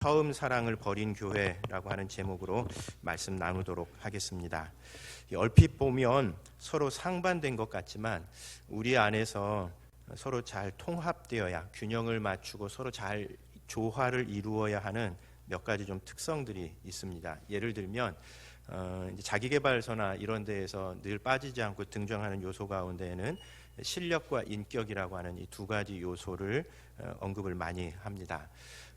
처음 사랑을 버린 교회라고 하는 제목으로 말씀 나누도록 하겠습니다. 얼핏 보면 서로 상반된 것 같지만 우리 안에서 서로 잘 통합되어야, 균형을 맞추고 서로 잘 조화를 이루어야 하는 몇 가지 좀 특성들이 있습니다. 예를 들면 이제 자기계발서나 이런 데에서 늘 빠지지 않고 등장하는 요소 가운데에는 실력과 인격이라고 하는 이 두 가지 요소를 언급을 많이 합니다.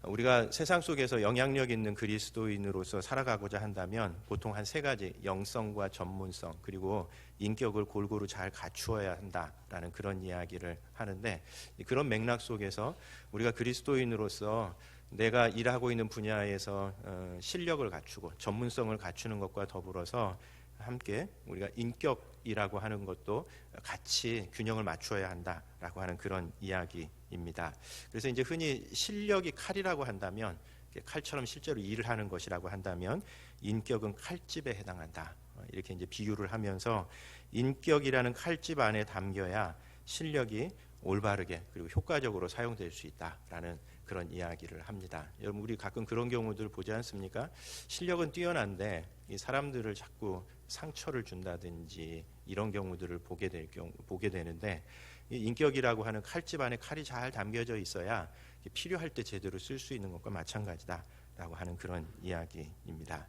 우리가 세상 속에서 영향력 있는 그리스도인으로서 살아가고자 한다면 보통 한 세 가지, 영성과 전문성 그리고 인격을 골고루 잘 갖추어야 한다라는 그런 이야기를 하는데, 그런 맥락 속에서 우리가 그리스도인으로서 내가 일하고 있는 분야에서 실력을 갖추고 전문성을 갖추는 것과 더불어서 함께 우리가 인격이라고 하는 것도 같이 균형을 맞추어야 한다라고 하는 그런 이야기입니다. 그래서 이제 흔히 실력이 칼이라고 한다면, 칼처럼 실제로 일을 하는 것이라고 한다면 인격은 칼집에 해당한다, 이렇게 이제 비유를 하면서 인격이라는 칼집 안에 담겨야 실력이 올바르게 그리고 효과적으로 사용될 수 있다라는 그런 이야기를 합니다. 여러분, 우리 가끔 그런 경우들 보지 않습니까? 실력은 뛰어난데 이 사람들을 자꾸 상처를 준다든지 이런 경우들을 보게 되는데, 이 인격이라고 하는 칼집 안에 칼이 잘 담겨져 있어야 필요할 때 제대로 쓸 수 있는 것과 마찬가지다라고 하는 그런 이야기입니다.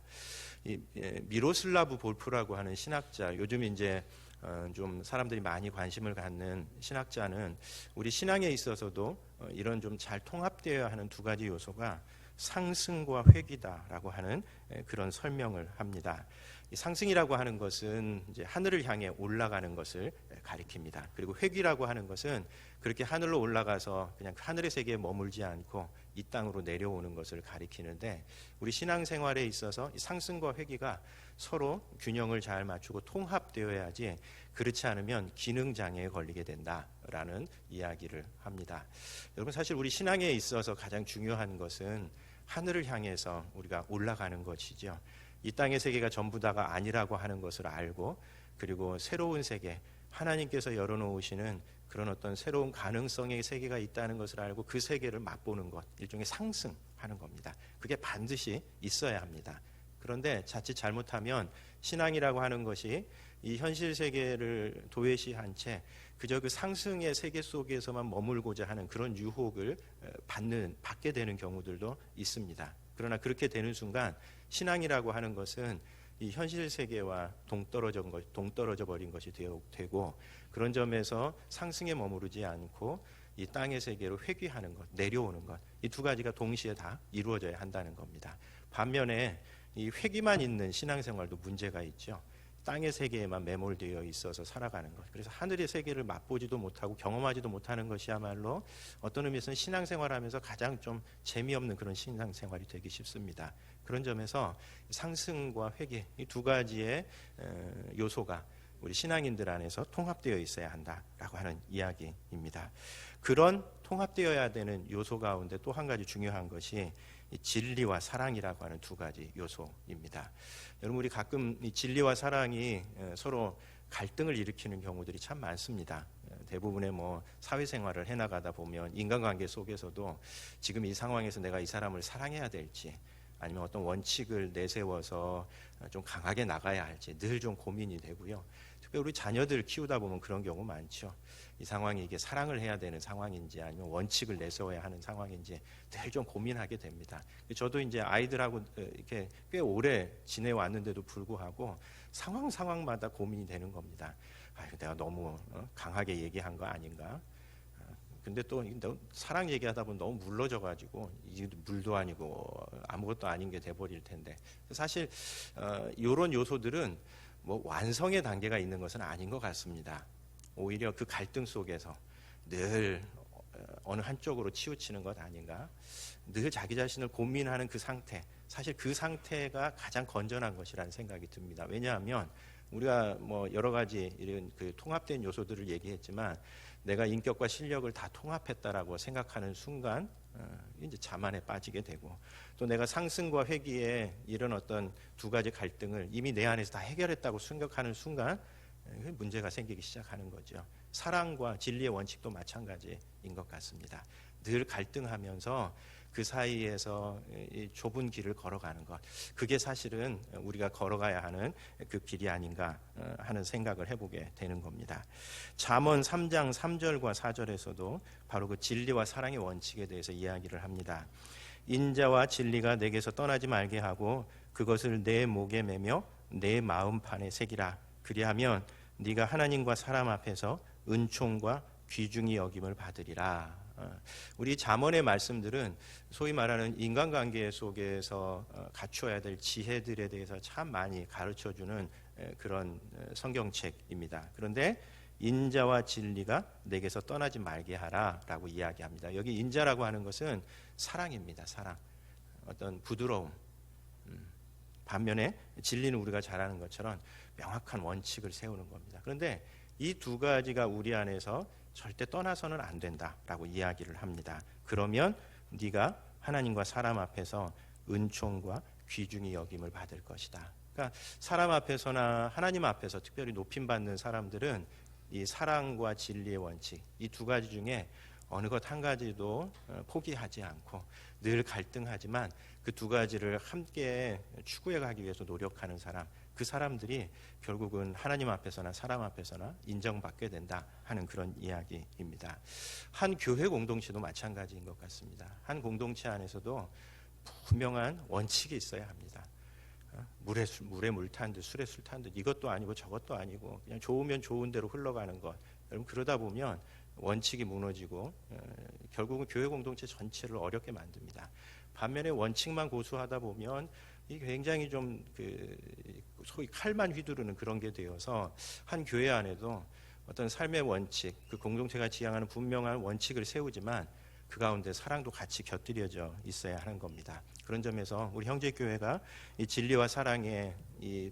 미로슬라브 볼프라고 하는 신학자, 요즘 이제 좀 사람들이 많이 관심을 갖는 신학자는 우리 신앙에 있어서도 이런 좀 잘 통합되어야 하는 두 가지 요소가 상승과 회귀다라고 하는 그런 설명을 합니다. 이 상승이라고 하는 것은 이제 하늘을 향해 올라가는 것을 가리킵니다. 그리고 회귀라고 하는 것은 그렇게 하늘로 올라가서 그냥 하늘의 세계에 머물지 않고 이 땅으로 내려오는 것을 가리키는데, 우리 신앙생활에 있어서 이 상승과 회귀가 서로 균형을 잘 맞추고 통합되어야지, 그렇지 않으면 기능장애에 걸리게 된다라는 이야기를 합니다. 여러분, 사실 우리 신앙에 있어서 가장 중요한 것은 하늘을 향해서 우리가 올라가는 것이죠. 이 땅의 세계가 전부 다가 아니라고 하는 것을 알고, 그리고 새로운 세계, 하나님께서 열어놓으시는 그런 어떤 새로운 가능성의 세계가 있다는 것을 알고 그 세계를 맛보는 것, 일종의 상승하는 겁니다. 그게 반드시 있어야 합니다. 그런데 자칫 잘못하면 신앙이라고 하는 것이 이 현실 세계를 도외시한 채 그저 그 상승의 세계 속에서만 머물고자 하는 그런 유혹을 받게 되는 경우들도 있습니다. 그러나 그렇게 되는 순간 신앙이라고 하는 것은 이 현실 세계와 동떨어져 버린 것이 되고, 그런 점에서 상승에 머무르지 않고 이 땅의 세계로 회귀하는 것, 내려오는 것, 이 두 가지가 동시에 다 이루어져야 한다는 겁니다. 반면에 이 회귀만 있는 신앙생활도 문제가 있죠. 땅의 세계에만 매몰되어 있어서 살아가는 것, 그래서 하늘의 세계를 맛보지도 못하고 경험하지도 못하는 것이야말로 어떤 의미에서는 신앙생활하면서 가장 좀 재미없는 그런 신앙생활이 되기 쉽습니다. 그런 점에서 상승과 회개, 이 두 가지의 요소가 우리 신앙인들 안에서 통합되어 있어야 한다라고 하는 이야기입니다. 그런 통합되어야 되는 요소 가운데 또 한 가지 중요한 것이 이 진리와 사랑이라고 하는 두 가지 요소입니다. 여러분, 우리 가끔 이 진리와 사랑이 서로 갈등을 일으키는 경우들이 참 많습니다. 대부분의 사회생활을 해나가다 보면 인간관계 속에서도 지금 이 상황에서 내가 이 사람을 사랑해야 될지, 아니면 어떤 원칙을 내세워서 좀 강하게 나가야 할지 늘 좀 고민이 되고요. 특히 우리 자녀들 키우다 보면 그런 경우 많죠. 이 상황이 이게 사랑을 해야 되는 상황인지 아니면 원칙을 내세워야 하는 상황인지 늘 좀 고민하게 됩니다. 저도 이제 아이들하고 이렇게 꽤 오래 지내왔는데도 불구하고 상황마다 고민이 되는 겁니다. 내가 너무 강하게 얘기한 거 아닌가? 근데 또 사랑 얘기하다 보면 너무 물러져가지고 이게 물도 아니고 아무것도 아닌 게 돼버릴 텐데, 사실 이런 요소들은 완성의 단계가 있는 것은 아닌 것 같습니다. 오히려 그 갈등 속에서 늘 어느 한쪽으로 치우치는 것 아닌가, 늘 자기 자신을 고민하는 그 상태, 사실 그 상태가 가장 건전한 것이라는 생각이 듭니다. 왜냐하면 우리가 여러 가지 이런 그 통합된 요소들을 얘기했지만, 내가 인격과 실력을 다 통합했다라고 생각하는 순간 이제 자만에 빠지게 되고, 또 내가 상승과 회귀에 이런 어떤 두 가지 갈등을 이미 내 안에서 다 해결했다고 생각하는 순간 문제가 생기기 시작하는 거죠. 사랑과 진리의 원칙도 마찬가지인 것 같습니다. 늘 갈등하면서 그 사이에서 이 좁은 길을 걸어가는 것, 그게 사실은 우리가 걸어가야 하는 그 길이 아닌가 하는 생각을 해보게 되는 겁니다. 잠언 3장 3절과 4절에서도 바로 그 진리와 사랑의 원칙에 대해서 이야기를 합니다. 인자와 진리가 내게서 떠나지 말게 하고 그것을 내 목에 매며 내 마음판에 새기라. 그리하면 네가 하나님과 사람 앞에서 은총과 귀중히 여김을 받으리라. 우리 잠언의 말씀들은 소위 말하는 인간관계 속에서 갖추어야 될 지혜들에 대해서 참 많이 가르쳐주는 그런 성경책입니다. 그런데 인자와 진리가 내게서 떠나지 말게 하라라고 이야기합니다. 여기 인자라고 하는 것은 사랑입니다. 사랑, 어떤 부드러움. 반면에 진리는 우리가 잘 아는 것처럼 명확한 원칙을 세우는 겁니다. 그런데 이 두 가지가 우리 안에서 절대 떠나서는 안 된다라고 이야기를 합니다. 그러면 네가 하나님과 사람 앞에서 은총과 귀중히 여김을 받을 것이다. 그러니까 사람 앞에서나 하나님 앞에서 특별히 높임받는 사람들은 이 사랑과 진리의 원칙, 이 두 가지 중에 어느 것 한 가지도 포기하지 않고 늘 갈등하지만 그 두 가지를 함께 추구해 가기 위해서 노력하는 사람, 그 사람들이 결국은 하나님 앞에서나 사람 앞에서나 인정받게 된다 하는 그런 이야기입니다. 한 교회 공동체도 마찬가지인 것 같습니다. 한 공동체 안에서도 분명한 원칙이 있어야 합니다. 물에 물 탄 듯 술에 술 탄 듯 이것도 아니고 저것도 아니고 그냥 좋으면 좋은 대로 흘러가는 것. 여러분 그러다 보면 원칙이 무너지고 결국은 교회 공동체 전체를 어렵게 만듭니다. 반면에 원칙만 고수하다 보면 이 굉장히 좀 소위 칼만 휘두르는 그런 게 되어서 한 교회 안에도 어떤 삶의 원칙, 그 공동체가 지향하는 분명한 원칙을 세우지만 그 가운데 사랑도 같이 곁들여져 있어야 하는 겁니다. 그런 점에서 우리 형제교회가 이 진리와 사랑의 이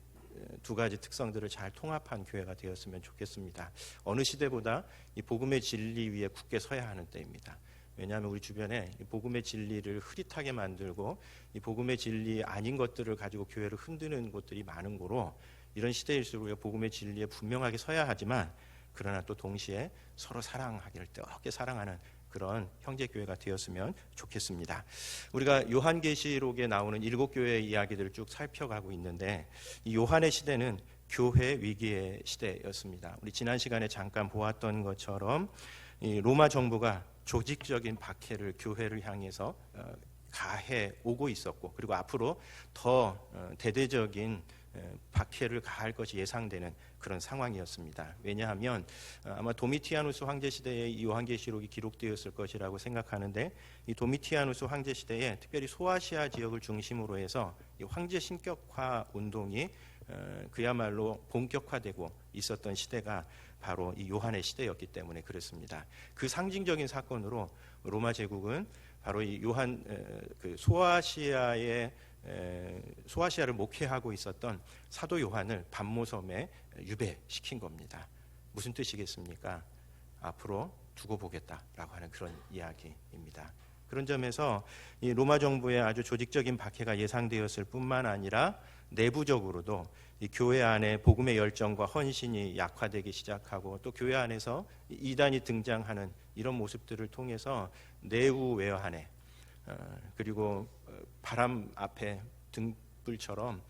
두 가지 특성들을 잘 통합한 교회가 되었으면 좋겠습니다. 어느 시대보다 이 복음의 진리 위에 굳게 서야 하는 때입니다. 왜냐하면 우리 주변에 이 복음의 진리를 흐릿하게 만들고 이 복음의 진리 아닌 것들을 가지고 교회를 흔드는 곳들이 많은 거로 이런 시대일수록 우리가 복음의 진리에 분명하게 서야 하지만 그러나 또 동시에 서로 사랑하기를 뜨겁게 사랑하는 그런 형제교회가 되었으면 좋겠습니다. 우리가 요한계시록에 나오는 7교회의 이야기들을 쭉 살펴가고 있는데 이 요한의 시대는 교회 위기의 시대였습니다. 우리 지난 시간에 잠깐 보았던 것처럼 이 로마 정부가 조직적인 박해를 교회를 향해서 가해 오고 있었고 그리고 앞으로 더 대대적인 박해를 가할 것이 예상되는 그런 상황이었습니다. 왜냐하면 아마 도미티아누스 황제 시대에 이 요한계시록이 기록되었을 것이라고 생각하는데 이 도미티아누스 황제 시대에 특별히 소아시아 지역을 중심으로 해서 이 황제 신격화 운동이 그야말로 본격화되고 있었던 시대가 바로 이 요한의 시대였기 때문에 그렇습니다. 그 상징적인 사건으로 로마 제국은 바로 이 요한 그 소아시아를 목회하고 있었던 사도 요한을 반모섬에 유배시킨 겁니다. 무슨 뜻이겠습니까? 앞으로 두고 보겠다라고 하는 그런 이야기입니다. 그런 점에서 이 로마 정부의 아주 조직적인 박해가 예상되었을 뿐만 아니라 내부적으로도 이 교회 안에 복음의 열정과 헌신이 약화되기 시작하고 또 교회 안에서 이단이 등장하는 이런 모습들을 통해서 내후외환에 그리고 바람 앞에 등불처럼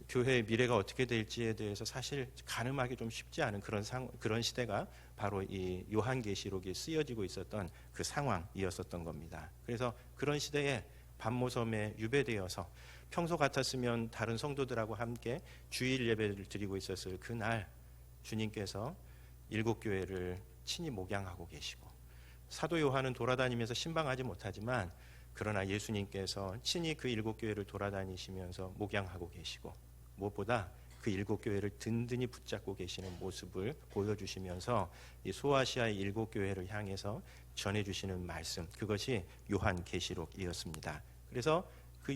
교회의 미래가 어떻게 될지에 대해서 사실 가늠하기 좀 쉽지 않은 그런 시대가 바로 이 요한계시록이 쓰여지고 있었던 그 상황이었었던 겁니다. 그래서 그런 시대에 반모섬에 유배되어서 평소 같았으면 다른 성도들하고 함께 주일 예배를 드리고 있었을 그날 주님께서 7교회를 친히 목양하고 계시고 사도 요한은 돌아다니면서 신방하지 못하지만 그러나 예수님께서 친히 그 7교회를 돌아다니시면서 목양하고 계시고 무엇보다 그 7교회를 든든히 붙잡고 계시는 모습을 보여주시면서 이 소아시아의 7교회를 향해서 전해주시는 말씀, 그것이 요한계시록이었습니다. 그래서 그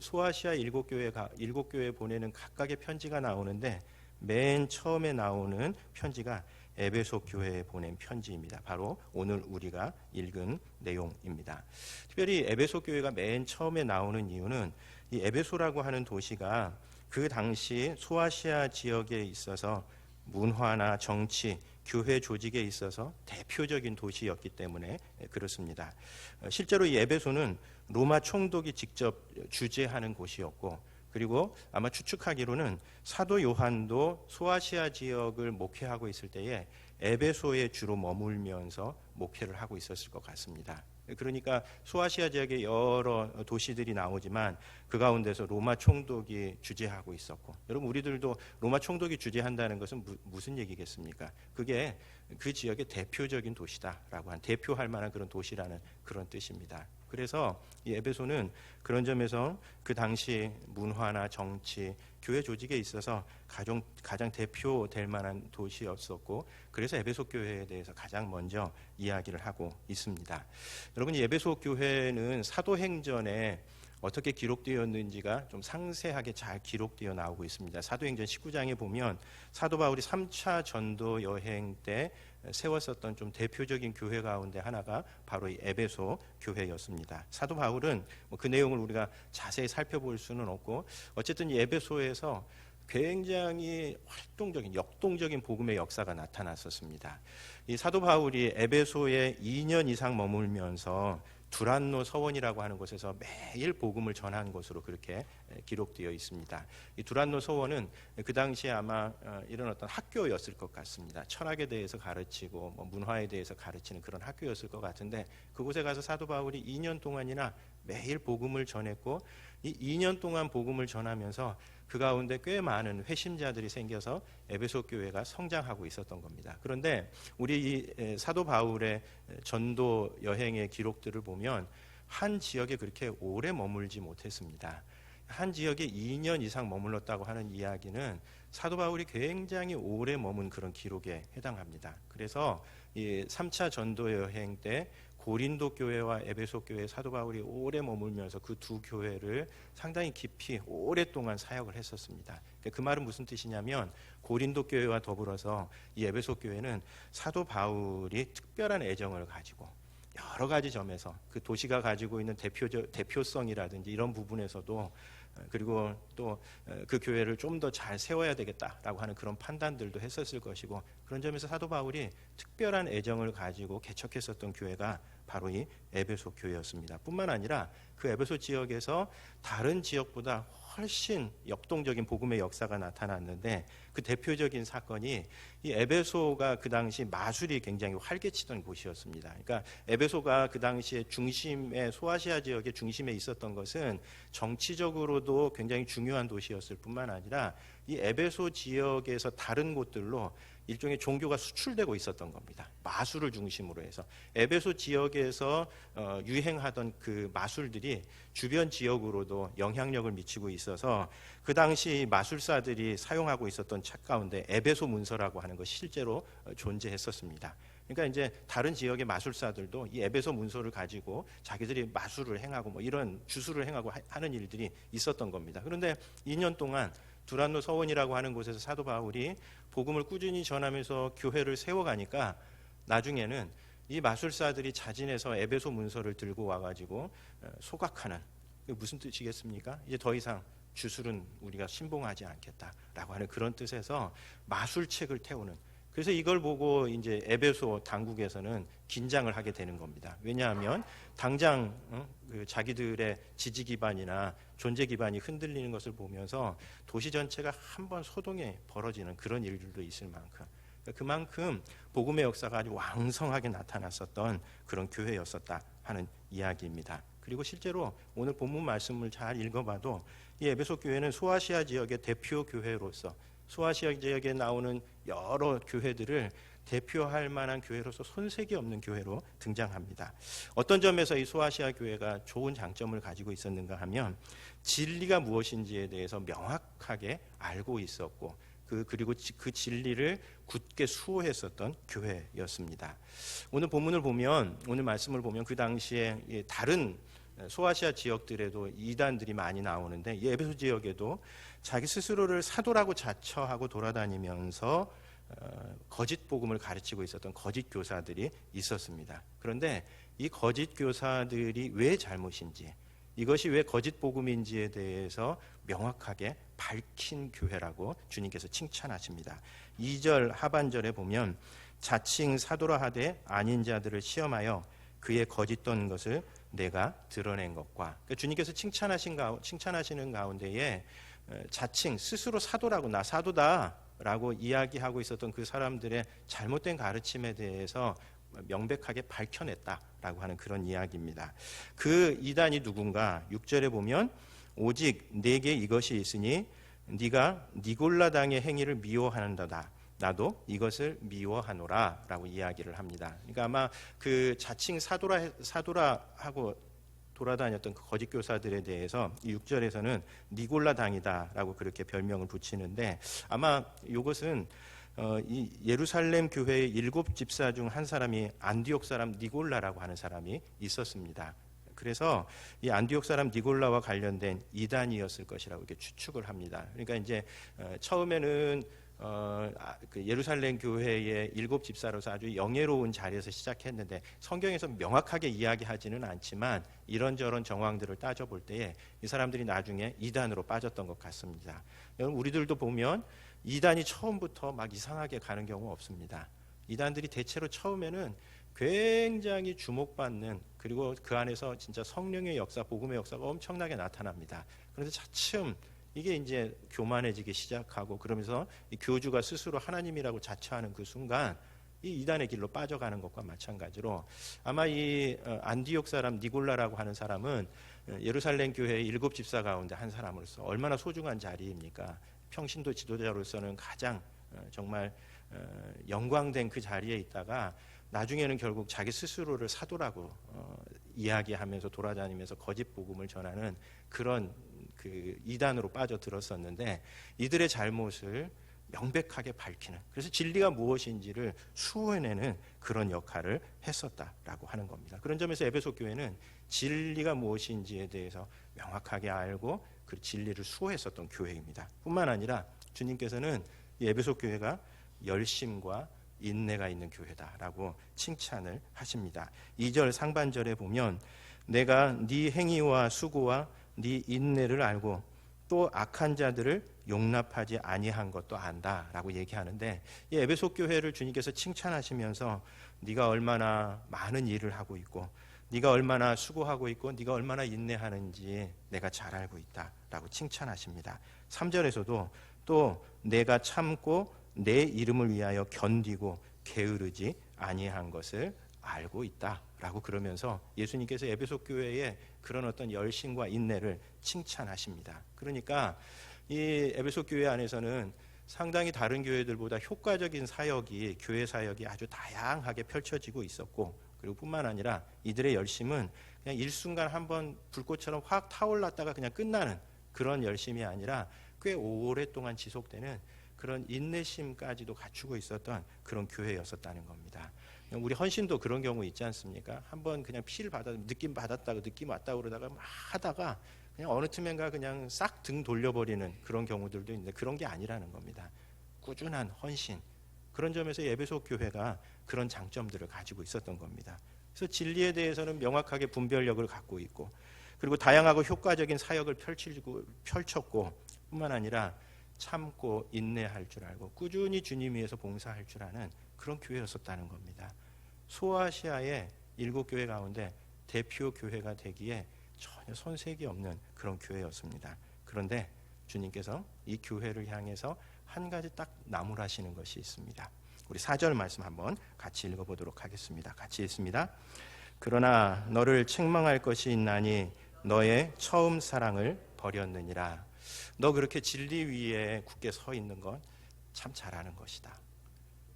소아시아 7교회에 보내는 각각의 편지가 나오는데 맨 처음에 나오는 편지가 에베소 교회에 보낸 편지입니다. 바로 오늘 우리가 읽은 내용입니다. 특별히 에베소 교회가 맨 처음에 나오는 이유는 이 에베소라고 하는 도시가 그 당시 소아시아 지역에 있어서 문화나 정치, 교회 조직에 있어서 대표적인 도시였기 때문에 그렇습니다. 실제로 이 에베소는 로마 총독이 직접 주재하는 곳이었고, 그리고 아마 추측하기로는 사도 요한도 소아시아 지역을 목회하고 있을 때에 에베소에 주로 머물면서 목회를 하고 있었을 것 같습니다. 그러니까 소아시아 지역에 여러 도시들이 나오지만 그 가운데서 로마 총독이 주재하고 있었고, 여러분 우리들도 로마 총독이 주재한다는 것은 무슨 얘기겠습니까? 그게 그 지역의 대표적인 도시다라고 한, 대표할 만한 그런 도시라는 그런 뜻입니다. 그래서 이 에베소는 그런 점에서 그 당시 문화나 정치, 교회 조직에 있어서 가장 대표될 만한 도시였었고, 그래서 에베소 교회에 대해서 가장 먼저 이야기를 하고 있습니다. 여러분, 이 에베소 교회는 사도행전에 어떻게 기록되었는지가 좀 상세하게 잘 기록되어 나오고 있습니다. 사도행전 19장에 보면 사도 바울이 3차 전도 여행 때 세웠었던 좀 대표적인 교회 가운데 하나가 바로 이 에베소 교회였습니다. 사도 바울은 그 내용을 우리가 자세히 살펴볼 수는 없고, 어쨌든 이 에베소에서 굉장히 활동적인, 역동적인 복음의 역사가 나타났었습니다. 이 사도 바울이 에베소에 2년 이상 머물면서 두란노 서원이라고 하는 곳에서 매일 복음을 전한 것으로 그렇게 기록되어 있습니다. 이 두란노 서원은 그 당시에 아마 이런 어떤 학교였을 것 같습니다. 철학에 대해서 가르치고 문화에 대해서 가르치는 그런 학교였을 것 같은데, 그곳에 가서 사도 바울이 2년 동안이나 매일 복음을 전했고, 이 2년 동안 복음을 전하면서 그 가운데 꽤 많은 회심자들이 생겨서 에베소 교회가 성장하고 있었던 겁니다. 그런데 우리 이 사도 바울의 전도 여행의 기록들을 보면 한 지역에 그렇게 오래 머물지 못했습니다. 한 지역에 2년 이상 머물렀다고 하는 이야기는 사도 바울이 굉장히 오래 머문 그런 기록에 해당합니다. 그래서 이 3차 전도 여행 때 고린도 교회와 에베소 교회 사도 바울이 오래 머물면서 그 두 교회를 상당히 깊이 오랫동안 사역을 했었습니다. 그 말은 무슨 뜻이냐면, 고린도 교회와 더불어서 이 에베소 교회는 사도 바울이 특별한 애정을 가지고 여러 가지 점에서 그 도시가 가지고 있는 대표성이라든지 이런 부분에서도, 그리고 또 그 교회를 좀 더 잘 세워야 되겠다라고 하는 그런 판단들도 했었을 것이고, 그런 점에서 사도 바울이 특별한 애정을 가지고 개척했었던 교회가 바로 이 에베소 교회였습니다. 뿐만 아니라 그 에베소 지역에서 다른 지역보다 훨씬 역동적인 복음의 역사가 나타났는데, 그 대표적인 사건이 이 에베소가 그 당시 마술이 굉장히 활개치던 곳이었습니다. 그러니까 에베소가 그 당시에 중심에, 소아시아 지역의 중심에 있었던 것은 정치적으로도 굉장히 중요한 도시였을 뿐만 아니라 이 에베소 지역에서 다른 곳들로 일종의 종교가 수출되고 있었던 겁니다. 마술을 중심으로 해서 에베소 지역에서 유행하던 그 마술들이 주변 지역으로도 영향력을 미치고 있어서 그 당시 마술사들이 사용하고 있었던 책 가운데 에베소 문서라고 하는 것이 실제로 존재했었습니다. 그러니까 이제 다른 지역의 마술사들도 이 에베소 문서를 가지고 자기들이 마술을 행하고 뭐 이런 주술을 행하고 하는 일들이 있었던 겁니다. 그런데 2년 동안 두란노 서원이라고 하는 곳에서 사도 바울이 복음을 꾸준히 전하면서 교회를 세워가니까 나중에는 이 마술사들이 자진해서 에베소 문서를 들고 와가지고 소각하는, 무슨 뜻이겠습니까? 이제 더 이상 주술은 우리가 신봉하지 않겠다라고 하는 그런 뜻에서 마술책을 태우는, 그래서 이걸 보고 이제 에베소 당국에서는 긴장을 하게 되는 겁니다. 왜냐하면 당장 그 자기들의 지지 기반이나 존재 기반이 흔들리는 것을 보면서 도시 전체가 한번 소동이 벌어지는 그런 일들도 있을 만큼, 그만큼 복음의 역사가 아주 왕성하게 나타났었던 그런 교회였었다 하는 이야기입니다. 그리고 실제로 오늘 본문 말씀을 잘 읽어봐도 이 에베소 교회는 소아시아 지역의 대표 교회로서, 소아시아 지역에 나오는 여러 교회들을 대표할 만한 교회로서 손색이 없는 교회로 등장합니다. 어떤 점에서 이 소아시아 교회가 좋은 장점을 가지고 있었는가 하면, 진리가 무엇인지에 대해서 명확하게 알고 있었고, 그리고 그 진리를 굳게 수호했었던 교회였습니다. 오늘 본문을 보면, 오늘 말씀을 보면 그 당시에 다른 소아시아 지역들에도 이단들이 많이 나오는데, 이 에베소 지역에도 자기 스스로를 사도라고 자처하고 돌아다니면서 거짓 복음을 가르치고 있었던 거짓 교사들이 있었습니다. 그런데 이 거짓 교사들이 왜 잘못인지, 이것이 왜 거짓 복음인지에 대해서 명확하게 밝힌 교회라고 주님께서 칭찬하십니다. 2절 하반절에 보면 자칭 사도라 하되 아닌 자들을 시험하여 그의 거짓된 것을 내가 드러낸 것과, 그러니까 주님께서 칭찬하시는 가운데에 자칭 스스로 사도라고, 나 사도다라고 이야기하고 있었던 그 사람들의 잘못된 가르침에 대해서 명백하게 밝혀냈다라고 하는 그런 이야기입니다. 그 이단이 누군가? 6절에 보면 오직 내게 이것이 있으니 네가 니골라당의 행위를 미워하는도다. 나도 이것을 미워하노라 라고 이야기를 합니다. 그러니까 아마 그 자칭 사도라 하고 돌아다녔던 그 거짓 교사들에 대해서 이 6절에서는 니골라당이다 라고 그렇게 별명을 붙이는데, 아마 이것은 이 예루살렘 교회의 7집사 중 한 사람이 안디옥 사람 니골라라고 하는 사람이 있었습니다. 그래서 이 안디옥 사람 니골라와 관련된 이단이었을 것이라고 이렇게 추측을 합니다. 그러니까 이제 처음에는 그 예루살렘 교회의 7집사로서 아주 영예로운 자리에서 시작했는데, 성경에서 명확하게 이야기하지는 않지만 이런저런 정황들을 따져볼 때에 이 사람들이 나중에 이단으로 빠졌던 것 같습니다. 여러분, 우리들도 보면 이단이 처음부터 막 이상하게 가는 경우 없습니다. 이단들이 대체로 처음에는 굉장히 주목받는, 그리고 그 안에서 진짜 성령의 역사, 복음의 역사가 엄청나게 나타납니다. 그런데 차츰 이게 이제 교만해지기 시작하고, 그러면서 이 교주가 스스로 하나님이라고 자처하는 그 순간 이 이단의 길로 빠져가는 것과 마찬가지로, 아마 이 안디옥 사람 니골라라고 하는 사람은 예루살렘 교회의 7집사 가운데 한 사람으로서 얼마나 소중한 자리입니까? 평신도 지도자로서는 가장 정말 영광된 그 자리에 있다가 나중에는 결국 자기 스스로를 사도라고 이야기하면서 돌아다니면서 거짓 복음을 전하는 그런 그 이단으로 빠져들었었는데, 이들의 잘못을 명백하게 밝히는, 그래서 진리가 무엇인지를 수호해내는 그런 역할을 했었다라고 하는 겁니다. 그런 점에서 에베소 교회는 진리가 무엇인지에 대해서 명확하게 알고 그 진리를 수호했었던 교회입니다. 뿐만 아니라 주님께서는 이 에베소 교회가 열심과 인내가 있는 교회다라고 칭찬을 하십니다. 2절 상반절에 보면 내가 네 행위와 수고와 네 인내를 알고 또 악한 자들을 용납하지 아니한 것도 안다라고 얘기하는데, 이 에베소 교회를 주님께서 칭찬하시면서 네가 얼마나 많은 일을 하고 있고 네가 얼마나 수고하고 있고 네가 얼마나 인내하는지 내가 잘 알고 있다라고 칭찬하십니다. 3절에서도 또 내가 참고 내 이름을 위하여 견디고 게으르지 아니한 것을 알고 있다라고 그러면서 예수님께서 에베소 교회의 그런 어떤 열심과 인내를 칭찬하십니다. 그러니까 이 에베소 교회 안에서는 상당히 다른 교회들보다 효과적인 사역이, 교회 사역이 아주 다양하게 펼쳐지고 있었고, 그리고 뿐만 아니라 이들의 열심은 그냥 일순간 한번 불꽃처럼 확 타올랐다가 그냥 끝나는 그런 열심이 아니라 꽤 오랫동안 지속되는 그런 인내심까지도 갖추고 있었던 그런 교회였었다는 겁니다. 우리 헌신도 그런 경우 있지 않습니까? 한번 그냥 피를 받아 느낌 받았다고 느낌 왔다고 그러다가 막 하다가 그냥 어느 틈엔가 그냥 싹 등 돌려버리는 그런 경우들도 있는데, 그런 게 아니라는 겁니다. 꾸준한 헌신, 그런 점에서 에베소 교회가 그런 장점들을 가지고 있었던 겁니다. 그래서 진리에 대해서는 명확하게 분별력을 갖고 있고, 그리고 다양하고 효과적인 사역을 펼쳤고, 뿐만 아니라 참고 인내할 줄 알고 꾸준히 주님 위해서 봉사할 줄 아는 그런 교회였었다는 겁니다. 소아시아의 7교회 가운데 대표 교회가 되기에 전혀 손색이 없는 그런 교회였습니다. 그런데 주님께서 이 교회를 향해서 한 가지 딱 나무라시는 것이 있습니다. 우리 4절 말씀 한번 같이 읽어보도록 하겠습니다. 같이 읽습니다. 그러나 너를 책망할 것이 있나니 너의 처음 사랑을 버렸느니라. 너 그렇게 진리 위에 굳게 서 있는 건 참 잘하는 것이다.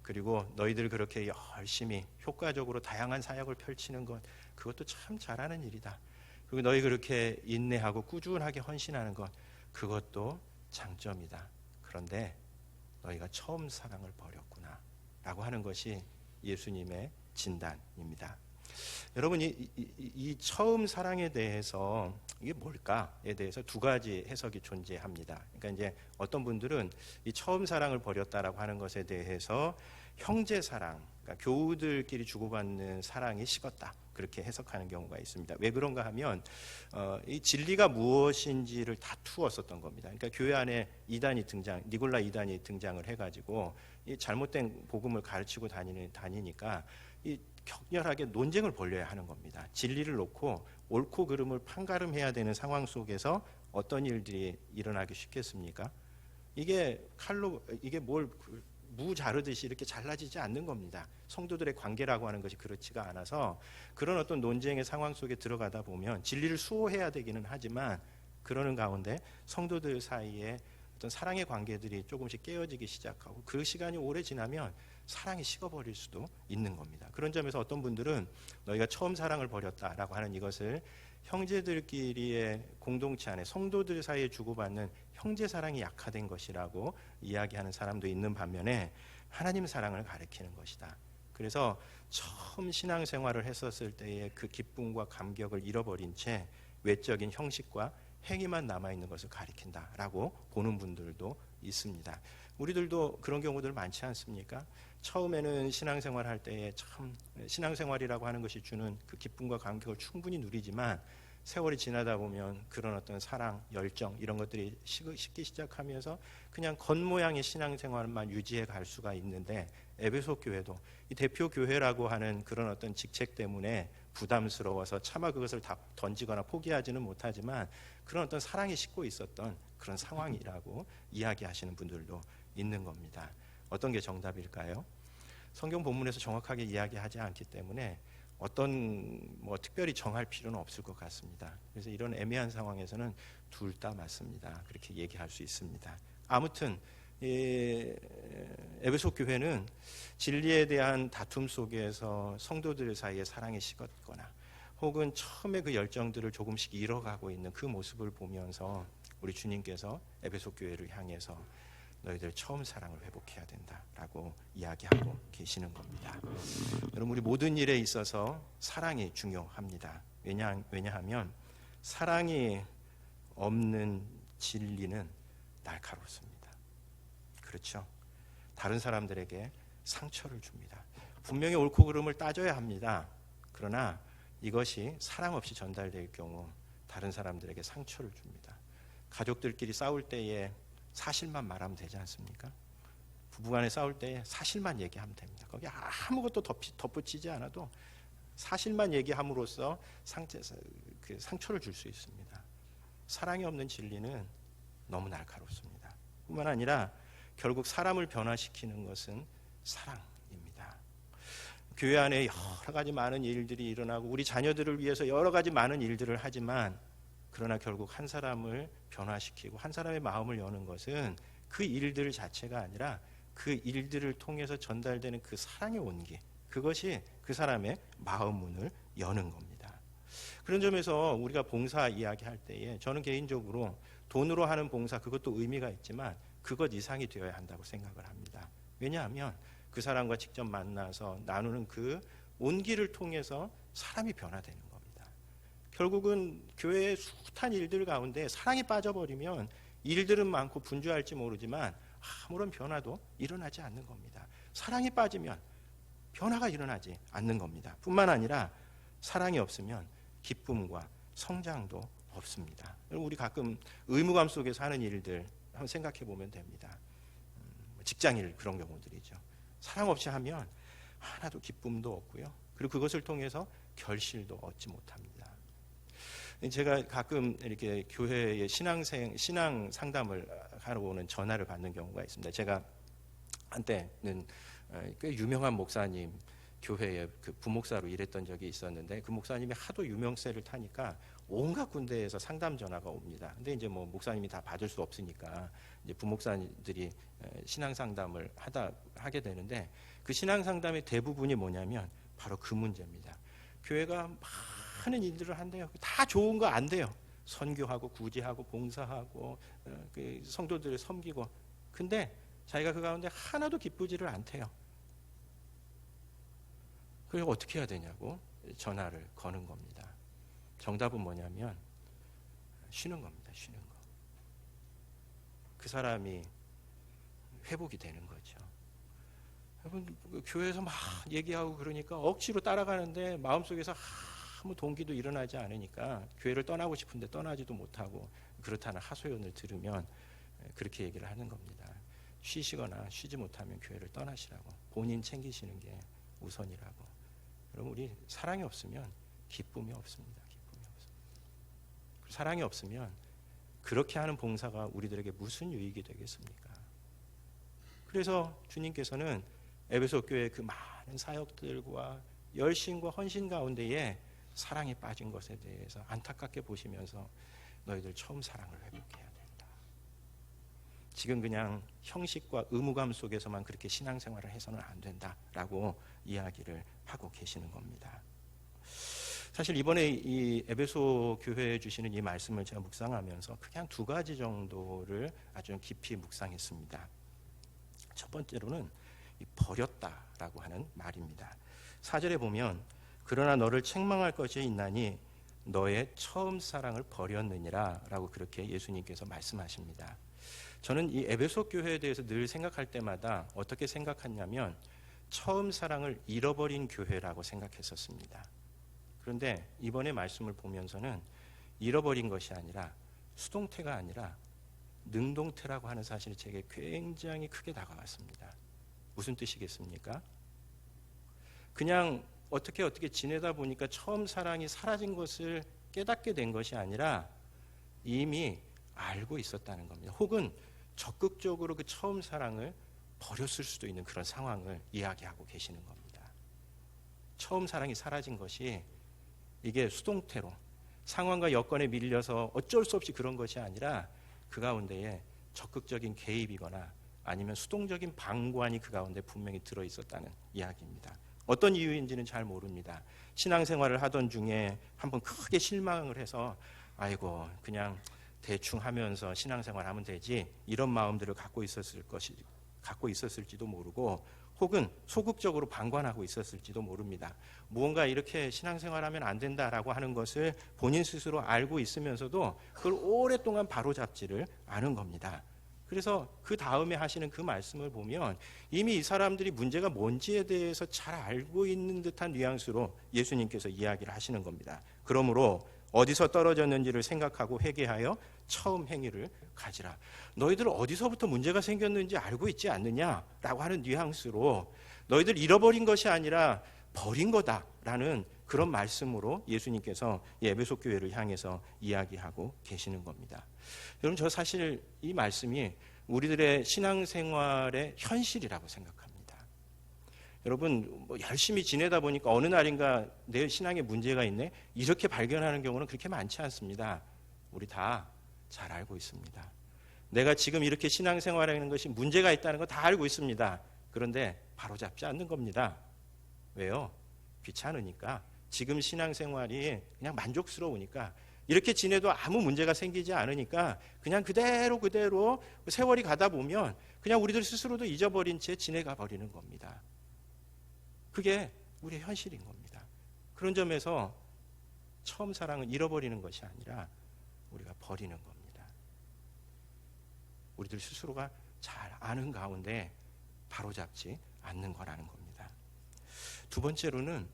그리고 너희들 그렇게 열심히 효과적으로 다양한 사역을 펼치는 것, 그것도 참 잘하는 일이다. 그리고 너희 그렇게 인내하고 꾸준하게 헌신하는 것, 그것도 장점이다. 그런데 너희가 처음 사랑을 버렸구나 라고 하는 것이 예수님의 진단입니다. 여러분, 이 처음 사랑에 대해서 이게 뭘까에 대해서 두 가지 해석이 존재합니다. 그러니까 이제 어떤 분들은 이 처음 사랑을 버렸다라고 하는 것에 대해서 형제 사랑, 그러니까 교우들끼리 주고받는 사랑이 식었다, 그렇게 해석하는 경우가 있습니다. 왜 그런가 하면 이 진리가 무엇인지를 다투었었던 겁니다. 그러니까 교회 안에 니골라 이단이 등장을 해가지고 이 잘못된 복음을 가르치고 다니니까 이 격렬하게 논쟁을 벌여야 하는 겁니다. 진리를 놓고 옳고 그름을 판가름해야 되는 상황 속에서 어떤 일들이 일어나기 쉽겠습니까? 이게 뭘 무 자르듯이 이렇게 잘라지지 않는 겁니다. 성도들의 관계라고 하는 것이 그렇지가 않아서 그런 어떤 논쟁의 상황 속에 들어가다 보면 진리를 수호해야 되기는 하지만 그러는 가운데 성도들 사이에 어떤 사랑의 관계들이 조금씩 깨어지기 시작하고 그 시간이 오래 지나면 사랑이 식어버릴 수도 있는 겁니다. 그런 점에서 어떤 분들은 너희가 처음 사랑을 버렸다라고 하는 이것을 형제들끼리의 공동체 안에 성도들 사이에 주고받는 형제 사랑이 약화된 것이라고 이야기하는 사람도 있는 반면에 하나님 사랑을 가리키는 것이다. 그래서 처음 신앙생활을 했었을 때의 그 기쁨과 감격을 잃어버린 채 외적인 형식과 행위만 남아있는 것을 가리킨다라고 보는 분들도 있습니다. 우리들도 그런 경우들 많지 않습니까? 처음에는 신앙생활 할 때에 참 신앙생활이라고 하는 것이 주는 그 기쁨과 감격을 충분히 누리지만 세월이 지나다 보면 그런 어떤 사랑, 열정 이런 것들이 식기 시작하면서 그냥 겉모양의 신앙생활만 유지해 갈 수가 있는데 에베소 교회도 이 대표 교회라고 하는 그런 어떤 직책 때문에 부담스러워서 차마 그것을 다 던지거나 포기하지는 못하지만 그런 어떤 사랑이 식고 있었던 그런 상황이라고 이야기하시는 분들도 있는 겁니다. 어떤 게 정답일까요? 성경 본문에서 정확하게 이야기하지 않기 때문에 어떤 특별히 정할 필요는 없을 것 같습니다. 그래서 이런 애매한 상황에서는 둘 다 맞습니다. 그렇게 얘기할 수 있습니다. 아무튼 에베소 교회는 진리에 대한 다툼 속에서 성도들 사이에 사랑이 식었거나 혹은 처음에 그 열정들을 조금씩 잃어가고 있는 그 모습을 보면서 우리 주님께서 에베소 교회를 향해서 너희들 처음 사랑을 회복해야 된다라고 이야기하고 계시는 겁니다. 여러분, 우리 모든 일에 있어서 사랑이 중요합니다. 왜냐하면 사랑이 없는 진리는 날카롭습니다. 그렇죠? 다른 사람들에게 상처를 줍니다. 분명히 옳고 그름을 따져야 합니다. 그러나 이것이 사랑 없이 전달될 경우 다른 사람들에게 상처를 줍니다. 가족들끼리 싸울 때에 사실만 말하면 되지 않습니까? 부부간에 싸울 때 사실만 얘기하면 됩니다. 거기 아무것도 덧붙이지 않아도 사실만 얘기함으로써 상처를 줄 수 있습니다. 사랑이 없는 진리는 너무 날카롭습니다. 뿐만 아니라 결국 사람을 변화시키는 것은 사랑입니다. 교회 안에 여러 가지 많은 일들이 일어나고 우리 자녀들을 위해서 여러 가지 많은 일들을 하지만 그러나 결국 한 사람을 변화시키고 한 사람의 마음을 여는 것은 그 일들 자체가 아니라 그 일들을 통해서 전달되는 그 사랑의 온기, 그것이 그 사람의 마음 문을 여는 겁니다. 그런 점에서 우리가 봉사 이야기할 때에 저는 개인적으로 돈으로 하는 봉사 그것도 의미가 있지만 그것 이상이 되어야 한다고 생각을 합니다. 왜냐하면 그 사람과 직접 만나서 나누는 그 온기를 통해서 사람이 변화되는 겁니다. 결국은 교회의 숱한 일들 가운데 사랑이 빠져버리면 일들은 많고 분주할지 모르지만 아무런 변화도 일어나지 않는 겁니다. 사랑이 빠지면 변화가 일어나지 않는 겁니다. 뿐만 아니라 사랑이 없으면 기쁨과 성장도 없습니다. 우리 가끔 의무감 속에서 하는 일들 한번 생각해 보면 됩니다. 직장일 그런 경우들이죠. 사랑 없이 하면 하나도 기쁨도 없고요. 그리고 그것을 통해서 결실도 얻지 못합니다. 제가 가끔 이렇게 교회에 신앙 상담을 하러 오는 전화를 받는 경우가 있습니다. 제가 한때는 꽤 유명한 목사님 교회에 그 부목사로 일했던 적이 있었는데 그 목사님이 하도 유명세를 타니까 온갖 군데에서 상담 전화가 옵니다. 근데 이제 목사님이 다 받을 수 없으니까 이제 부목사님들이 신앙 상담을 하게 되는데 그 신앙 상담의 대부분이 뭐냐면 바로 그 문제입니다. 교회가 많은 일들을 한대요. 다 좋은 거 안 돼요. 선교하고 구제하고 봉사하고 그 성도들을 섬기고. 근데 자기가 그 가운데 하나도 기쁘지를 않대요. 그래서 어떻게 해야 되냐고 전화를 거는 겁니다. 정답은 뭐냐면 쉬는 겁니다. 쉬는 거. 그 사람이 회복이 되는 거죠. 여러분 교회에서 막 얘기하고 그러니까 억지로 따라가는데 마음속에서 아무 동기도 일어나지 않으니까 교회를 떠나고 싶은데 떠나지도 못하고 그렇다는 하소연을 들으면 그렇게 얘기를 하는 겁니다. 쉬시거나 쉬지 못하면 교회를 떠나시라고, 본인 챙기시는 게 우선이라고. 여러분 우리 사랑이 없으면 기쁨이 없습니다. 기쁨이 없습니다. 사랑이 없으면 그렇게 하는 봉사가 우리들에게 무슨 유익이 되겠습니까? 그래서 주님께서는 에베소 교회의 그 많은 사역들과 열심과 헌신 가운데에 사랑이 빠진 것에 대해서 안타깝게 보시면서 너희들 처음 사랑을 회복해야 된다. 지금 그냥 형식과 의무감 속에서만 그렇게 신앙생활을 해서는 안 된다라고 이야기를 하고 계시는 겁니다. 사실 이번에 이 에베소 교회에 주시는 이 말씀을 제가 묵상하면서 그냥 두 가지 정도를 아주 깊이 묵상했습니다. 첫 번째로는 버렸다라고 하는 말입니다. 4절에 보면 그러나 너를 책망할 것이 있나니 너의 처음 사랑을 버렸느니라 라고 그렇게 예수님께서 말씀하십니다. 저는 이 에베소 교회에 대해서 늘 생각할 때마다 어떻게 생각했냐면 처음 사랑을 잃어버린 교회라고 생각했었습니다. 그런데 이번에 말씀을 보면서는 잃어버린 것이 아니라 수동태가 아니라 능동태라고 하는 사실이 제게 굉장히 크게 다가왔습니다. 무슨 뜻이겠습니까? 그냥 어떻게 지내다 보니까 처음 사랑이 사라진 것을 깨닫게 된 것이 아니라 이미 알고 있었다는 겁니다. 혹은 적극적으로 그 처음 사랑을 버렸을 수도 있는 그런 상황을 이야기하고 계시는 겁니다. 처음 사랑이 사라진 것이 이게 수동태로 상황과 여건에 밀려서 어쩔 수 없이 그런 것이 아니라 그 가운데에 적극적인 개입이거나 아니면 수동적인 방관이 그 가운데 분명히 들어있었다는 이야기입니다. 어떤 이유인지는 잘 모릅니다. 신앙생활을 하던 중에 한번 크게 실망을 해서 아이고 그냥 대충 하면서 신앙생활하면 되지 이런 마음들을 갖고 있었을지도 모르고 혹은 소극적으로 방관하고 있었을지도 모릅니다. 무언가 이렇게 신앙생활하면 안 된다라고 하는 것을 본인 스스로 알고 있으면서도 그걸 오랫동안 바로잡지를 않은 겁니다. 그래서 그 다음에 하시는 그 말씀을 보면 이미 이 사람들이 문제가 뭔지에 대해서 잘 알고 있는 듯한 뉘앙스로 예수님께서 이야기를 하시는 겁니다. 그러므로 어디서 떨어졌는지를 생각하고 회개하여 처음 행위를 가지라. 너희들 어디서부터 문제가 생겼는지 알고 있지 않느냐라고 하는 뉘앙스로 너희들 잃어버린 것이 아니라 버린 거다라는 그런 말씀으로 예수님께서 에베소 교회를 향해서 이야기하고 계시는 겁니다. 여러분 저 사실 이 말씀이 우리들의 신앙생활의 현실이라고 생각합니다. 여러분 뭐 열심히 지내다 보니까 어느 날인가 내 신앙에 문제가 있네 이렇게 발견하는 경우는 그렇게 많지 않습니다. 우리 다 잘 알고 있습니다. 내가 지금 이렇게 신앙생활하는 것이 문제가 있다는 거 다 알고 있습니다. 그런데 바로잡지 않는 겁니다. 왜요? 귀찮으니까. 지금 신앙생활이 그냥 만족스러우니까 이렇게 지내도 아무 문제가 생기지 않으니까 그냥 그대로 세월이 가다 보면 그냥 우리들 스스로도 잊어버린 채 지내가 버리는 겁니다. 그게 우리의 현실인 겁니다. 그런 점에서 처음 사랑은 잃어버리는 것이 아니라 우리가 버리는 겁니다. 우리들 스스로가 잘 아는 가운데 바로잡지 않는 거라는 겁니다. 두 번째로는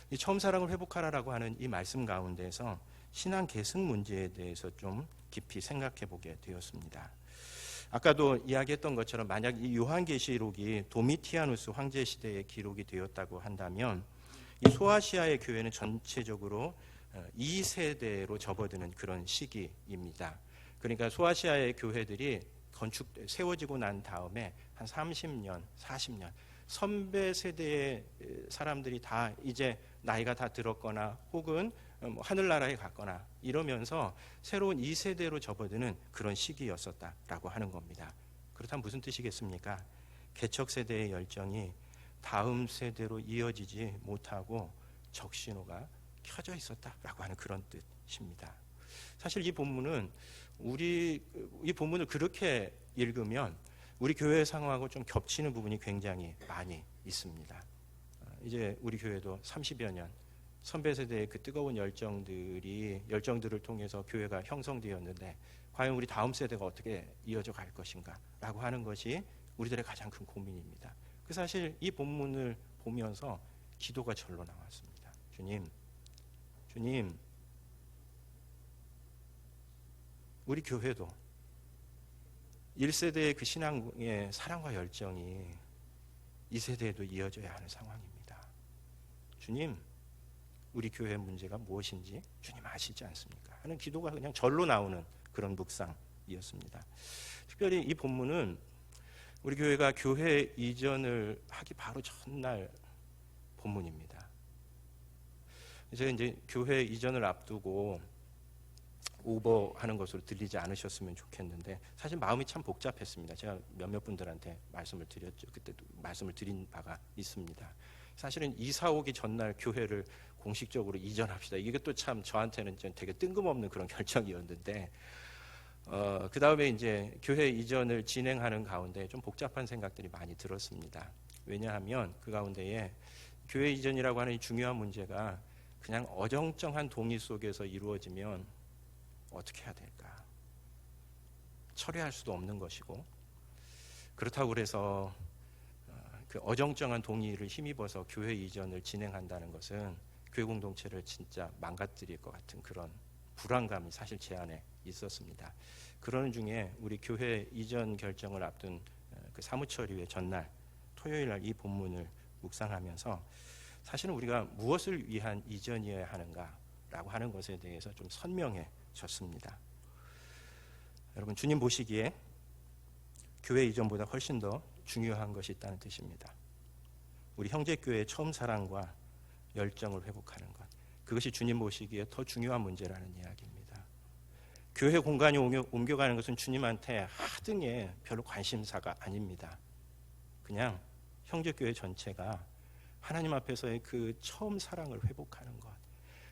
이 처음 사랑을 회복하라라고 하는 이 말씀 가운데서 신앙 계승 문제에 대해서 좀 깊이 생각해 보게 되었습니다. 아까도 이야기했던 것처럼 만약 이 요한계시록이 도미티아누스 황제 시대에 기록이 되었다고 한다면 이 소아시아의 교회는 전체적으로 2세대로 접어드는 그런 시기입니다. 그러니까 소아시아의 교회들이 세워지고 난 다음에 한 30년, 40년 선배 세대의 사람들이 다 이제 나이가 다 들었거나 혹은 하늘나라에 갔거나 이러면서 새로운 2세대로 접어드는 그런 시기였었다라고 하는 겁니다. 그렇다면 무슨 뜻이겠습니까? 개척 세대의 열정이 다음 세대로 이어지지 못하고 적신호가 켜져 있었다라고 하는 그런 뜻입니다. 사실 이 본문을 그렇게 읽으면 우리 교회 상황하고 좀 겹치는 부분이 굉장히 많이 있습니다. 이제 우리 교회도 30여 년 선배 세대의 그 뜨거운 열정들을 통해서 교회가 형성되었는데 과연 우리 다음 세대가 어떻게 이어져 갈 것인가 라고 하는 것이 우리들의 가장 큰 고민입니다. 그 사실 이 본문을 보면서 기도가 절로 나왔습니다. 주님, 우리 교회도 1세대의 그 신앙의 사랑과 열정이 2세대에도 이어져야 하는 상황입니다. 주님, 우리 교회의 문제가 무엇인지 주님 아시지 않습니까? 하는 기도가 그냥 절로 나오는 그런 묵상이었습니다. 특별히 이 본문은 우리 교회가 교회 이전을 하기 바로 전날 본문입니다. 제가 이제 교회 이전을 앞두고 오버하는 것으로 들리지 않으셨으면 좋겠는데 사실 마음이 참 복잡했습니다. 제가 몇몇 분들한테 말씀을 드렸죠. 그때도 말씀을 드린 바가 있습니다. 사실은 이사 오기 전날 교회를 공식적으로 이전합시다. 이게 또 참 저한테는 되게 뜬금없는 그런 결정이었는데 그 다음에 이제 교회 이전을 진행하는 가운데 좀 복잡한 생각들이 많이 들었습니다. 왜냐하면 그 가운데에 교회 이전이라고 하는 이 중요한 문제가 그냥 어정쩡한 동의 속에서 이루어지면 어떻게 해야 될까? 철회할 수도 없는 것이고 그렇다고 그래서 그 어정쩡한 동의를 힘입어서 교회 이전을 진행한다는 것은 교회 공동체를 진짜 망가뜨릴 것 같은 그런 불안감이 사실 제 안에 있었습니다. 그러는 중에 우리 교회 이전 결정을 앞둔 그 사무처리회 전날 토요일 날 이 본문을 묵상하면서 사실은 우리가 무엇을 위한 이전이어야 하는가라고 하는 것에 대해서 좀 선명해졌습니다. 여러분, 주님 보시기에 교회 이전보다 훨씬 더 중요한 것이 있다는 뜻입니다. 우리 형제교회의 처음 사랑과 열정을 회복하는 것, 그것이 주님 보시기에 더 중요한 문제라는 이야기입니다. 교회 공간이 옮겨가는 것은 주님한테 하등의 별로 관심사가 아닙니다. 그냥 형제교회 전체가 하나님 앞에서의 그 처음 사랑을 회복하는 것,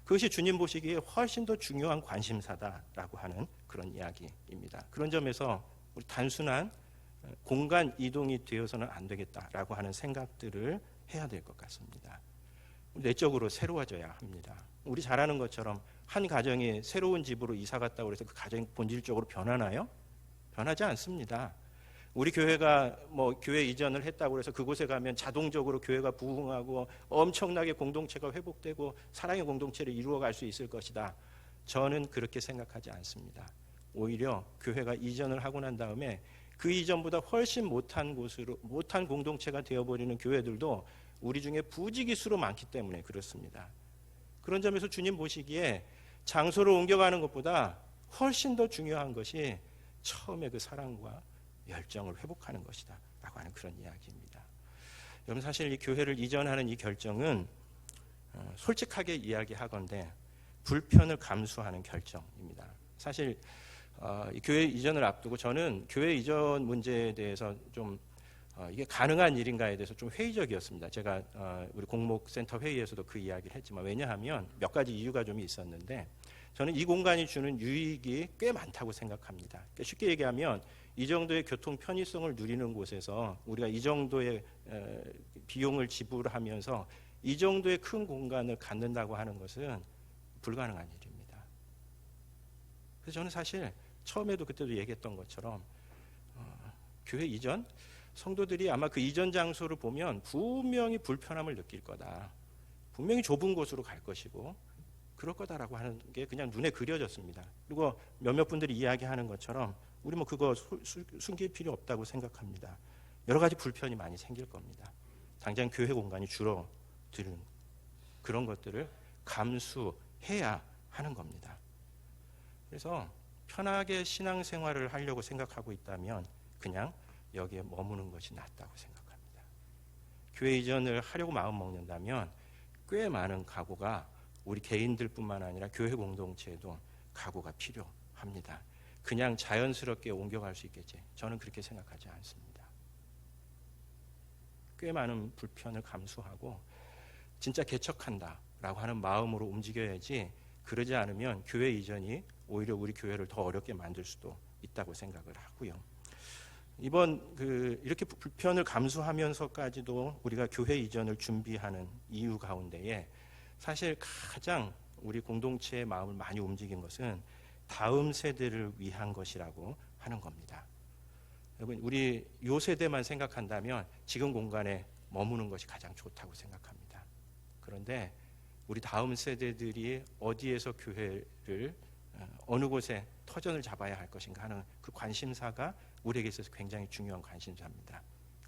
그것이 주님 보시기에 훨씬 더 중요한 관심사다라고 하는 그런 이야기입니다. 그런 점에서 우리 단순한 공간 이동이 되어서는 안 되겠다라고 하는 생각들을 해야 될 것 같습니다. 내적으로 새로워져야 합니다. 우리 잘 아는 것처럼 한 가정이 새로운 집으로 이사 갔다고 해서 그 가정이 본질적으로 변하나요? 변하지 않습니다. 우리 교회가 교회 이전을 했다고 해서 그곳에 가면 자동적으로 교회가 부흥하고 엄청나게 공동체가 회복되고 사랑의 공동체를 이루어갈 수 있을 것이다. 저는 그렇게 생각하지 않습니다. 오히려 교회가 이전을 하고 난 다음에 그 이전보다 훨씬 못한 공동체가 되어버리는 교회들도 우리 중에 부지기수로 많기 때문에 그렇습니다. 그런 점에서 주님 보시기에 장소를 옮겨가는 것보다 훨씬 더 중요한 것이 처음에 그 사랑과 열정을 회복하는 것이다 라고 하는 그런 이야기입니다. 여러분, 사실 이 교회를 이전하는 이 결정은 솔직하게 이야기하건대 불편을 감수하는 결정입니다. 사실 이 교회 이전을 앞두고 저는 교회 이전 문제에 대해서 좀 이게 가능한 일인가에 대해서 좀 회의적이었습니다. 제가 우리 공목센터 회의에서도 그 이야기를 했지만, 왜냐하면 몇 가지 이유가 좀 있었는데 저는 이 공간이 주는 유익이 꽤 많다고 생각합니다. 그러니까 쉽게 얘기하면 이 정도의 교통 편의성을 누리는 곳에서 우리가 이 정도의 비용을 지불하면서 이 정도의 큰 공간을 갖는다고 하는 것은 불가능한 일입니다. 그래서 저는 사실 처음에도 그때도 얘기했던 것처럼 교회 이전 성도들이 아마 그 이전 장소를 보면 분명히 불편함을 느낄 거다. 분명히 좁은 곳으로 갈 것이고 그럴 거다라고 하는 게 그냥 눈에 그려졌습니다. 그리고 몇몇 분들이 이야기하는 것처럼 우리 그거 숨길 필요 없다고 생각합니다. 여러 가지 불편이 많이 생길 겁니다. 당장 교회 공간이 줄어드는 그런 것들을 감수해야 하는 겁니다. 그래서 편하게 신앙생활을 하려고 생각하고 있다면 그냥 여기에 머무는 것이 낫다고 생각합니다. 교회 이전을 하려고 마음먹는다면 꽤 많은 각오가 우리 개인들뿐만 아니라 교회 공동체에도 각오가 필요합니다. 그냥 자연스럽게 옮겨갈 수 있겠지, 저는 그렇게 생각하지 않습니다. 꽤 많은 불편을 감수하고 진짜 개척한다라고 하는 마음으로 움직여야지, 그러지 않으면 교회 이전이 오히려 우리 교회를 더 어렵게 만들 수도 있다고 생각을 하고요. 이번 이렇게 불편을 감수하면서까지도 우리가 교회 이전을 준비하는 이유 가운데에 사실 가장 우리 공동체의 마음을 많이 움직인 것은 다음 세대를 위한 것이라고 하는 겁니다. 여러분, 우리 요 세대만 생각한다면 지금 공간에 머무는 것이 가장 좋다고 생각합니다. 그런데 우리 다음 세대들이 어디에서 교회를 어느 곳에 터전을 잡아야 할 것인가 하는 그 관심사가 우리에게 있어서 굉장히 중요한 관심사입니다.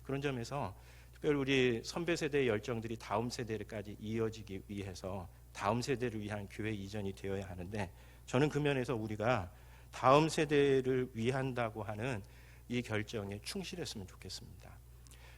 그런 점에서 특별히 우리 선배 세대의 열정들이 다음 세대까지 이어지기 위해서 다음 세대를 위한 교회 이전이 되어야 하는데, 저는 그 면에서 우리가 다음 세대를 위한다고 하는 이 결정에 충실했으면 좋겠습니다.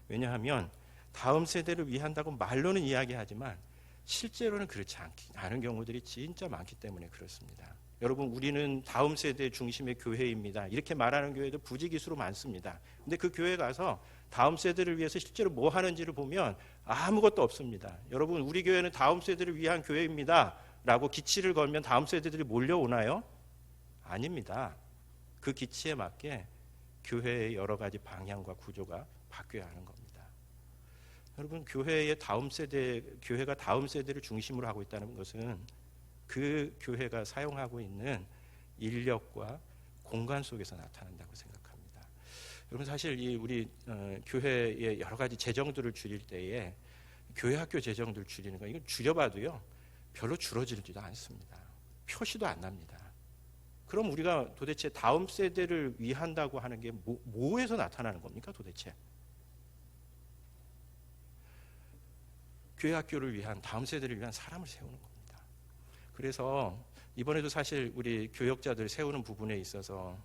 왜냐하면 다음 세대를 위한다고 말로는 이야기하지만 실제로는 그렇지 않은 경우들이 진짜 많기 때문에 그렇습니다. 여러분, 우리는 다음 세대 중심의 교회입니다, 이렇게 말하는 교회도 부지기수로 많습니다. 근데 그 교회 가서 다음 세대를 위해서 실제로 뭐 하는지를 보면 아무것도 없습니다. 여러분, 우리 교회는 다음 세대를 위한 교회입니다 라고 기치를 걸면 다음 세대들이 몰려오나요? 아닙니다. 그 기치에 맞게 교회의 여러 가지 방향과 구조가 바뀌어야 하는 겁니다. 여러분, 교회가 다음 세대를 중심으로 하고 있다는 것은 그 교회가 사용하고 있는 인력과 공간 속에서 나타난다고 생각합니다. 여러분, 사실 우리 교회의 여러 가지 재정들을 줄일 때에 교회 학교 재정들을 줄이는 거, 이건 줄여봐도요 별로 줄어들지도 않습니다. 표시도 안 납니다. 그럼 우리가 도대체 다음 세대를 위한다고 하는 게 뭐에서 나타나는 겁니까 도대체? 교회 학교를 위한, 다음 세대를 위한 사람을 세우는 겁니다. 그래서 이번에도 사실 우리 교역자들 세우는 부분에 있어서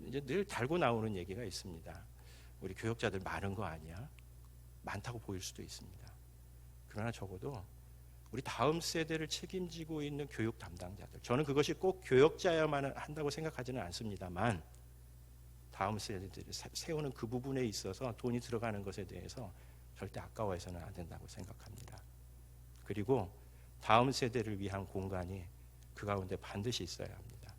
이제 늘 달고 나오는 얘기가 있습니다. 우리 교역자들 많은 거 아니야? 많다고 보일 수도 있습니다. 그러나 적어도 우리 다음 세대를 책임지고 있는 교육 담당자들, 저는 그것이 꼭 교역자야만 한다고 생각하지는 않습니다만, 다음 세대들을 세우는 그 부분에 있어서 돈이 들어가는 것에 대해서 절대 아까워해서는 안 된다고 생각합니다. 그리고 다음 세대를 위한 공간이 그 가운데 반드시 있어야 합니다.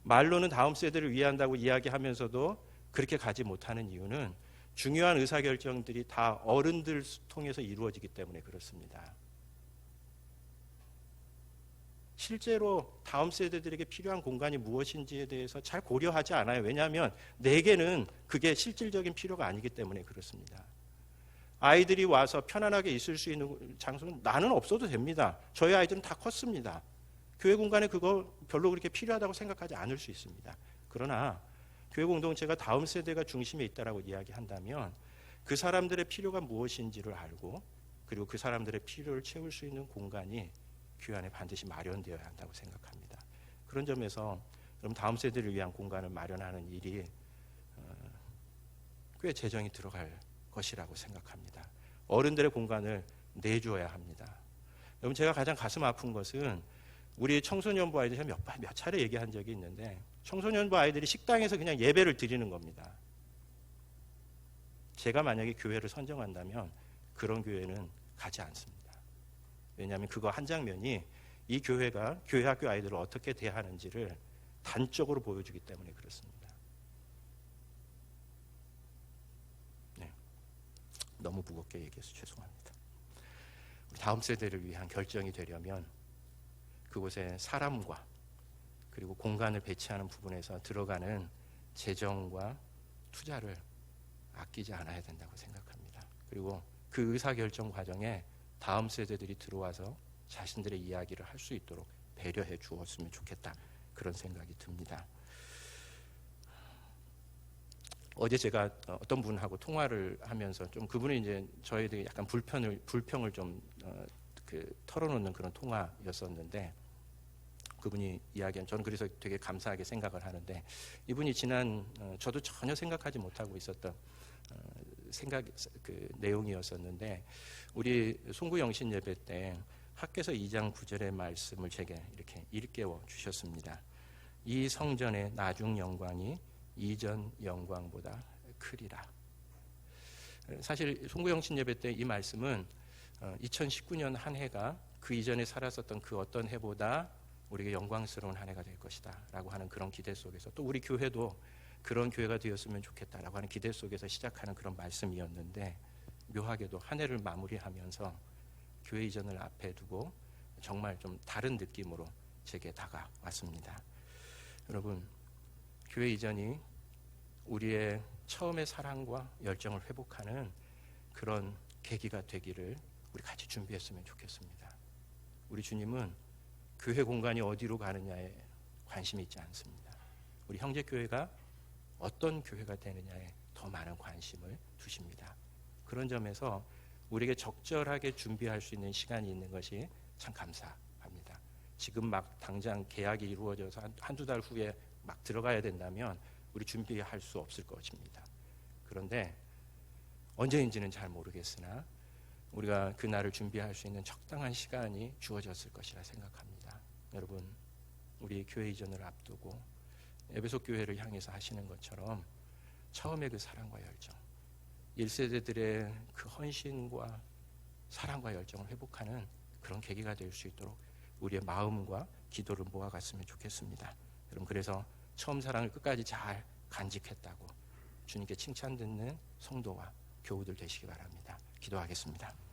말로는 다음 세대를 위한다고 이야기하면서도 그렇게 가지 못하는 이유는 중요한 의사결정들이 다 어른들 통해서 이루어지기 때문에 그렇습니다. 실제로 다음 세대들에게 필요한 공간이 무엇인지에 대해서 잘 고려하지 않아요. 왜냐하면 내게는 그게 실질적인 필요가 아니기 때문에 그렇습니다. 아이들이 와서 편안하게 있을 수 있는 장소는 나는 없어도 됩니다. 저희 아이들은 다 컸습니다. 교회 공간에 그거 별로 그렇게 필요하다고 생각하지 않을 수 있습니다. 그러나 교회 공동체가 다음 세대가 중심에 있다라고 이야기한다면 그 사람들의 필요가 무엇인지를 알고, 그리고 그 사람들의 필요를 채울 수 있는 공간이 교회 안에 반드시 마련되어야 한다고 생각합니다. 그런 점에서 그럼 다음 세대를 위한 공간을 마련하는 일이 꽤 재정이 들어갈 것이라고 생각합니다. 어른들의 공간을 내주어야 합니다. 여러분, 제가 가장 가슴 아픈 것은 우리 청소년부 아이들, 제가 몇 차례 얘기한 적이 있는데, 청소년부 아이들이 식당에서 그냥 예배를 드리는 겁니다. 제가 만약에 교회를 선정한다면 그런 교회는 가지 않습니다. 왜냐하면 그거 한 장면이 이 교회가 교회 학교 아이들을 어떻게 대하는지를 단적으로 보여주기 때문에 그렇습니다. 네, 너무 무겁게 얘기해서 죄송합니다. 우리 다음 세대를 위한 결정이 되려면 그곳에 사람과 그리고 공간을 배치하는 부분에서 들어가는 재정과 투자를 아끼지 않아야 된다고 생각합니다. 그리고 그 의사결정 과정에 다음 세대들이 들어와서 자신들의 이야기를 할 수 있도록 배려해 주었으면 좋겠다, 그런 생각이 듭니다. 어제 제가 어떤 분하고 통화를 하면서 좀 그분이 이제 저희들이 약간 불평을 좀 털어놓는 그런 통화였었는데, 그분이 이야기한, 저는 그래서 되게 감사하게 생각을 하는데, 이분이 지난 저도 전혀 생각하지 못하고 있었던 그 내용이었었는데, 우리 송구영신 예배 때 학개서 2장 9절의 말씀을 제게 이렇게 일깨워 주셨습니다. 이 성전의 나중 영광이 이전 영광보다 크리라. 사실 송구영신 예배 때 이 말씀은 2019년 한 해가 그 이전에 살았었던 그 어떤 해보다 우리에게 영광스러운 한 해가 될 것이다 라고 하는 그런 기대 속에서, 또 우리 교회도 그런 교회가 되었으면 좋겠다라고 하는 기대 속에서 시작하는 그런 말씀이었는데, 묘하게도 한 해를 마무리하면서 교회 이전을 앞에 두고 정말 좀 다른 느낌으로 제게 다가왔습니다. 여러분, 교회 이전이 우리의 처음의 사랑과 열정을 회복하는 그런 계기가 되기를 우리 같이 준비했으면 좋겠습니다. 우리 주님은 교회 공간이 어디로 가느냐에 관심이 있지 않습니다. 우리 형제교회가 어떤 교회가 되느냐에 더 많은 관심을 두십니다. 그런 점에서 우리에게 적절하게 준비할 수 있는 시간이 있는 것이 참 감사합니다. 지금 막 당장 계약이 이루어져서 한두 달 후에 막 들어가야 된다면 우리 준비할 수 없을 것입니다. 그런데 언제인지는 잘 모르겠으나 우리가 그날을 준비할 수 있는 적당한 시간이 주어졌을 것이라 생각합니다. 여러분, 우리 교회 이전을 앞두고 에베소 교회를 향해서 하시는 것처럼 처음에 그 사랑과 열정, 1세대들의 그 헌신과 사랑과 열정을 회복하는 그런 계기가 될 수 있도록 우리의 마음과 기도를 모아갔으면 좋겠습니다. 여러분, 그래서 처음 사랑을 끝까지 잘 간직했다고 주님께 칭찬 듣는 성도와 교우들 되시기 바랍니다. 기도하겠습니다.